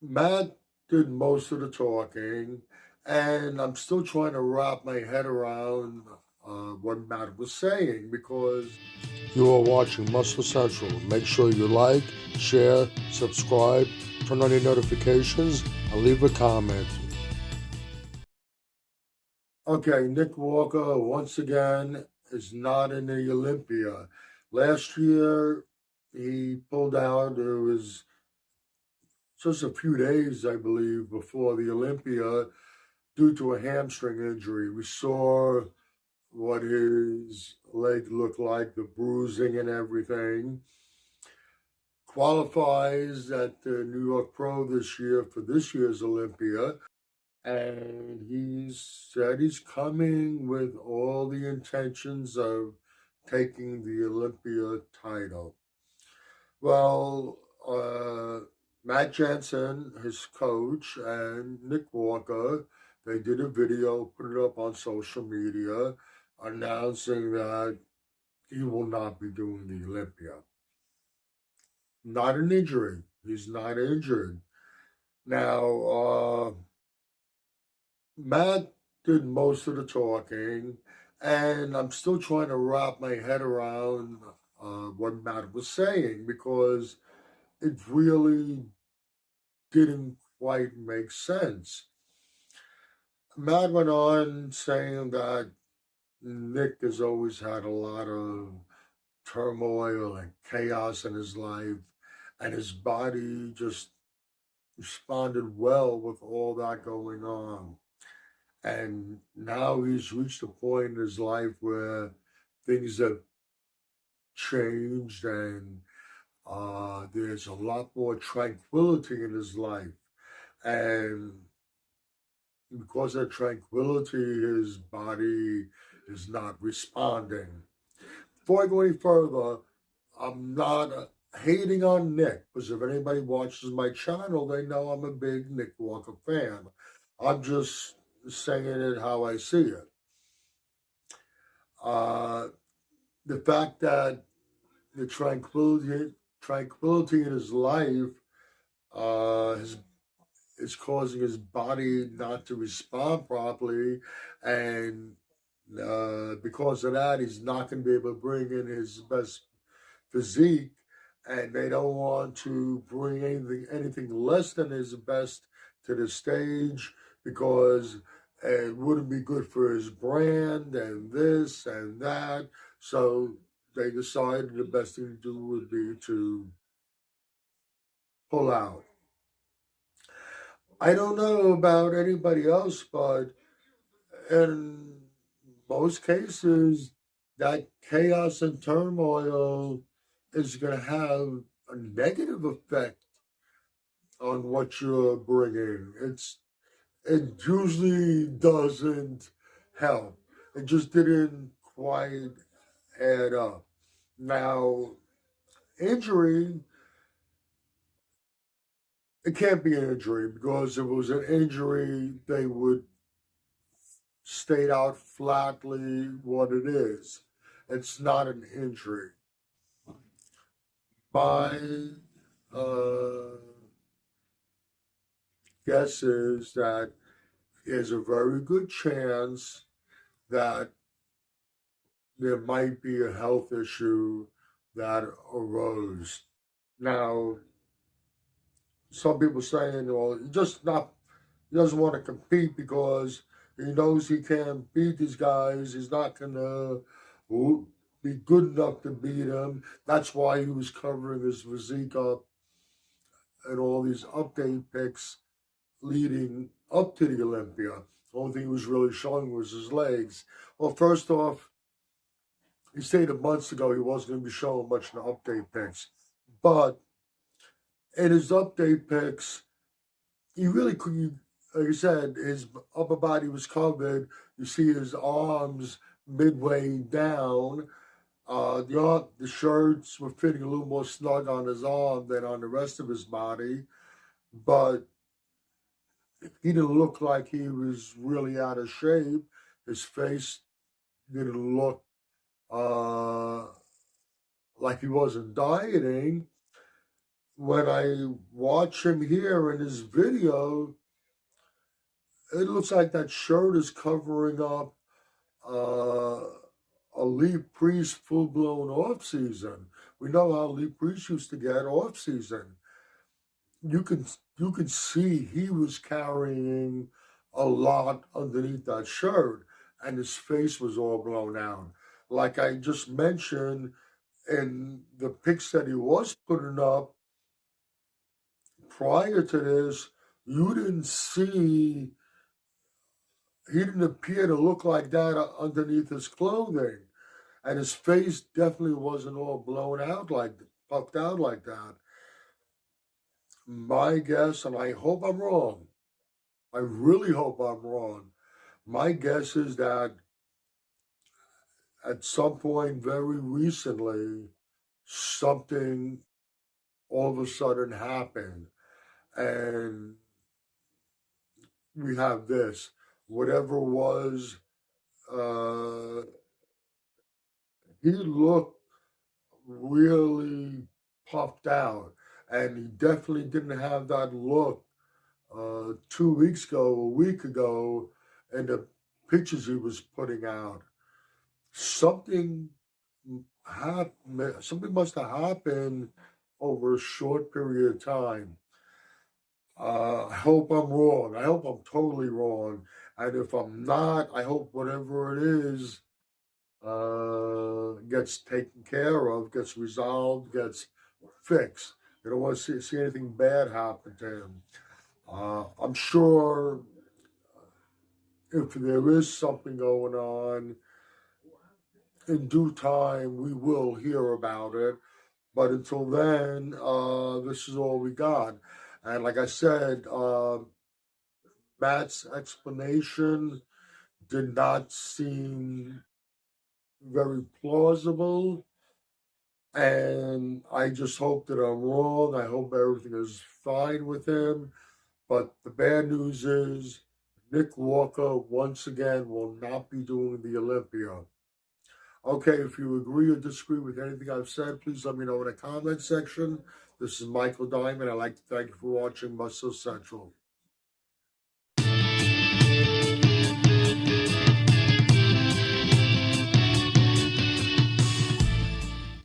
Matt did most of the talking, and I'm still trying to wrap my head around what Matt was saying because you are watching Muscle Central. Make sure you like, share, subscribe, turn on your notifications, and leave a comment. Okay, Nick Walker once again is not in the Olympia. Last year he pulled out. It was just a few days, I believe, before the Olympia due to a hamstring injury. We saw what his leg looked like, the bruising and everything. Qualifies at the New York Pro this year for this year's Olympia. And he said he's coming with all the intentions of taking the Olympia title. Well, Matt Jensen, his coach, and Nick Walker, they did a video, put it up on social media, announcing that he will not be doing the Olympia. Not an injury. He's not injured. Now, Matt did most of the talking, and I'm still trying to wrap my head around what Matt was saying because it really didn't quite make sense. Matt went on saying that Nick has always had a lot of turmoil and chaos in his life, and his body just responded well with all that going on. And now he's reached a point in his life where things have changed and there's a lot more tranquility in his life. And because of tranquility, his body is not responding. Before I go any further, I'm not hating on Nick because if anybody watches my channel, they know I'm a big Nick Walker fan. I'm just saying it how I see it. Uh, the fact that the tranquility in his life is causing his body not to respond properly, and because of that, he's not going to be able to bring in his best physique, and they don't want to bring anything less than his best to the stage because it wouldn't be good for his brand and this and that. So they decided the best thing to do would be to pull out. I don't know about anybody else, but in most cases, that chaos and turmoil is going to have a negative effect on what you're bringing. It usually doesn't help. It just didn't quite add up. Now, injury, it can't be an injury because if it was an injury, they would state out flatly what it is. It's not an injury. My uh, guess is that there's a very good chance that there might be a health issue that arose. Now, some people saying, well, he doesn't want to compete because he knows he can't beat these guys. He's not going to be good enough to beat them. That's why he was covering his physique up and all these update pics leading up to the Olympia. The only thing he was really showing was his legs. Well, first off, he stated months ago he wasn't going to be showing much in the update pics. But in his update pics, he really couldn't, like I said, his upper body was covered. You see his arms midway down. The shirts were fitting a little more snug on his arm than on the rest of his body. But he didn't look like he was really out of shape. His face didn't look uh, like he wasn't dieting. when I watch him here in his video, it looks like that shirt is covering up uh, a Lee Priest full-blown off-season. We know how Lee Priest used to get off-season. You can you can see he was carrying a lot underneath that shirt, and his face was all blown out. Like I just mentioned, in the pics that he was putting up prior to this, you didn't see, he didn't appear to look like that underneath his clothing. And his face definitely wasn't all blown out puffed out like that. My guess, and I hope I'm wrong, I really hope I'm wrong. My guess is that at some point very recently, something all of a sudden happened. And we have this. Whatever was, uh, he looked really puffed out. And he definitely didn't have that look 2 weeks ago, a week ago, in the pictures he was putting out. Something something must have happened over a short period of time. I hope I'm wrong. I hope I'm totally wrong. And if I'm not, I hope whatever it is gets taken care of, gets resolved, gets fixed. I don't want to see anything bad happen to him. I'm sure if there is something going on, in due time we will hear about it. But until then, this is all we got. And like I said, Matt's explanation did not seem very plausible. And I just hope that I'm wrong. I hope everything is fine with him. But the bad news is Nick Walker, once again, will not be doing the Olympia. Okay, if you agree or disagree with anything I've said, please let me know in the comment section. This is Michael Diamond. I'd like to thank you for watching Muscle Central.